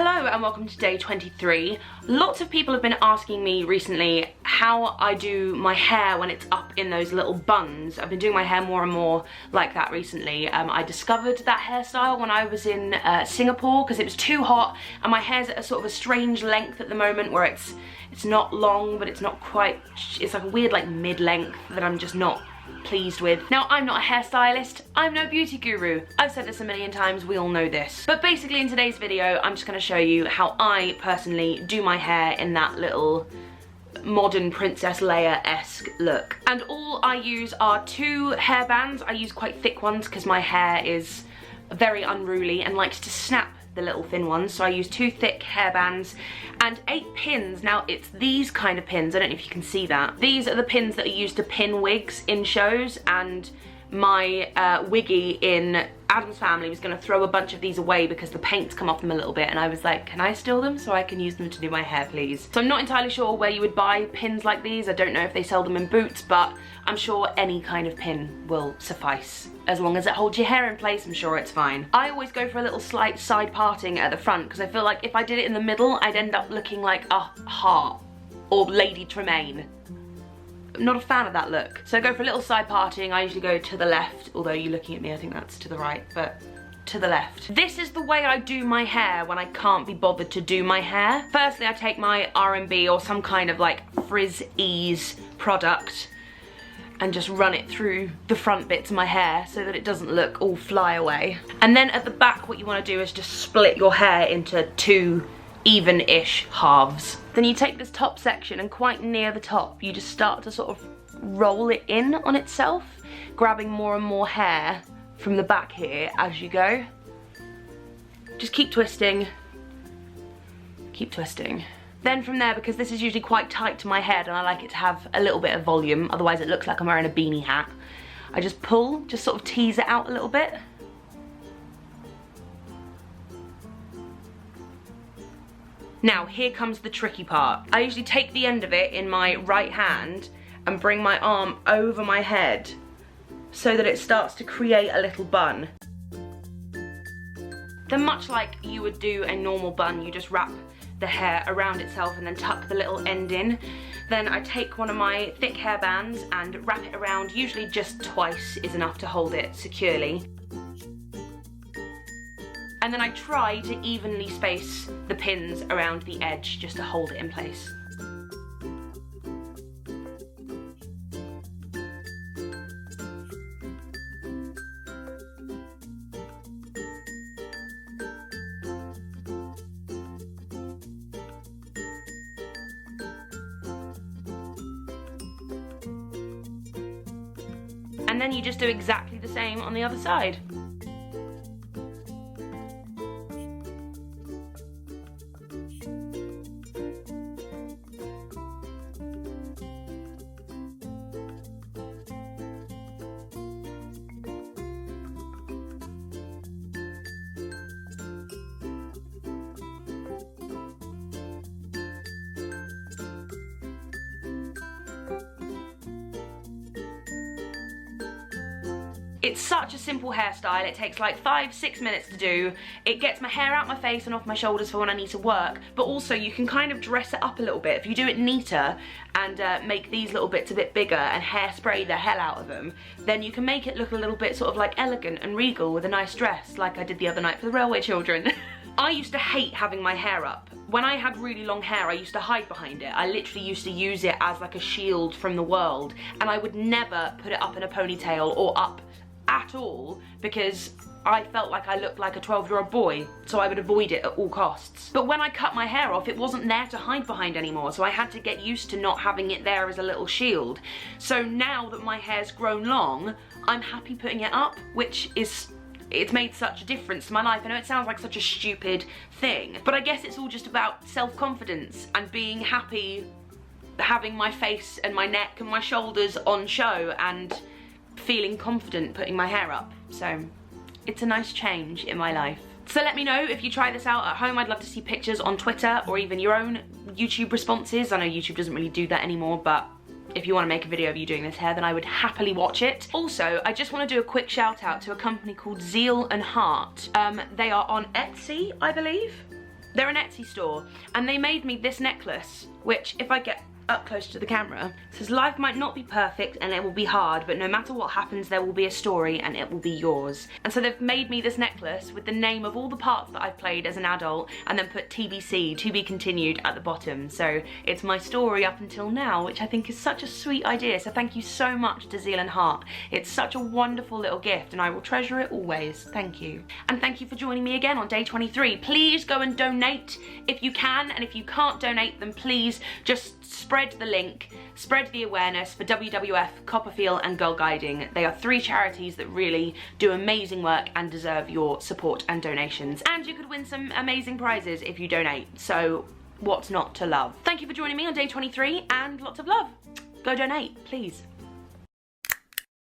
Hello and welcome to day 23. Lots of people have been asking me recently how I do my hair when it's up in those little buns. I've been doing my hair more and more like that recently. I discovered that hairstyle when I was in Singapore because it was too hot and my hair's at a sort of a strange length at the moment where it's not long but it's not quite, it's like a weird like mid-length that I'm just not pleased with. Now, I'm not a hairstylist, I'm no beauty guru. I've said this a million times, we all know this. But basically in today's video, I'm just gonna show you how I personally do my hair in that little modern Princess Leia-esque look. And all I use are 2 hairbands. I use quite thick ones because my hair is very unruly and likes to snap the little thin ones, so I use 2 thick hairbands and 8 pins. Now it's these kind of pins, I don't know if you can see that. These are the pins that are used to pin wigs in shows, and my wiggy in Addams Family was going to throw a bunch of these away because the paint's come off them a little bit, and I was like, can I steal them so I can use them to do my hair, please? So I'm not entirely sure where you would buy pins like these. I don't know if they sell them in Boots, but I'm sure any kind of pin will suffice. As long as it holds your hair in place, I'm sure it's fine. I always go for a little slight side parting at the front because I feel like if I did it in the middle, I'd end up looking like a heart or Lady Tremaine. I'm not a fan of that look. So I go for a little side parting. I usually go to the left, although you're looking at me, I think that's to the right, but to the left. This is the way I do my hair when I can't be bothered to do my hair. Firstly, I take my R&B or some kind of like frizz ease product and just run it through the front bits of my hair so that it doesn't look all fly away. And then at the back, what you want to do is just split your hair into 2 even-ish halves. Then you take this top section and quite near the top, you just start to sort of roll it in on itself, grabbing more and more hair from the back here as you go. Just keep twisting, keep twisting. Then from there, because this is usually quite tight to my head and I like it to have a little bit of volume, otherwise it looks like I'm wearing a beanie hat, I just pull, just sort of tease it out a little bit. Now, here comes the tricky part. I usually take the end of it in my right hand and bring my arm over my head so that it starts to create a little bun. Then much like you would do a normal bun, you just wrap the hair around itself and then tuck the little end in. Then I take one of my thick hair bands and wrap it around. Usually just twice is enough to hold it securely. And then I try to evenly space the pins around the edge just to hold it in place. And then you just do exactly the same on the other side. It's such a simple hairstyle. It takes like 5-6 minutes to do. It gets my hair out my face and off my shoulders for when I need to work, but also you can kind of dress it up a little bit. If you do it neater and make these little bits a bit bigger and hairspray the hell out of them, then you can make it look a little bit sort of like elegant and regal with a nice dress, like I did the other night for the Railway Children. I used to hate having my hair up. When I had really long hair, I used to hide behind it. I literally used to use it as like a shield from the world, and I would never put it up in a ponytail or up at all because I felt like I looked like a 12-year-old boy, so I would avoid it at all costs. But when I cut my hair off, it wasn't there to hide behind anymore, so I had to get used to not having it there as a little shield. So now that my hair's grown long, I'm happy putting it up, which is, it's made such a difference to my life. I know it sounds like such a stupid thing, but I guess it's all just about self-confidence and being happy having my face and my neck and my shoulders on show and feeling confident putting my hair up. So it's a nice change in my life. So let me know if you try this out at home. I'd love to see pictures on Twitter or even your own YouTube responses. I know YouTube doesn't really do that anymore, but if you want to make a video of you doing this hair, then I would happily watch it. Also, I just want to do a quick shout out to a company called Zeal and Heart. They are on Etsy, I believe. They're an Etsy store, and they made me this necklace, which if I get up close to the camera, says life might not be perfect and it will be hard, but no matter what happens there will be a story and it will be yours. And so they've made me this necklace with the name of all the parts that I've played as an adult and then put TBC, to be continued, at the bottom. So it's my story up until now, which I think is such a sweet idea. So thank you so much to Zeal and Heart. It's such a wonderful little gift and I will treasure it always. Thank you. And thank you for joining me again on day 23. Please go and donate if you can, and if you can't donate then please just spread the link, spread the awareness for WWF, Copperfield and Girl Guiding. They are 3 charities that really do amazing work and deserve your support and donations. And you could win some amazing prizes if you donate, so what's not to love? Thank you for joining me on day 23 and lots of love. Go donate, please.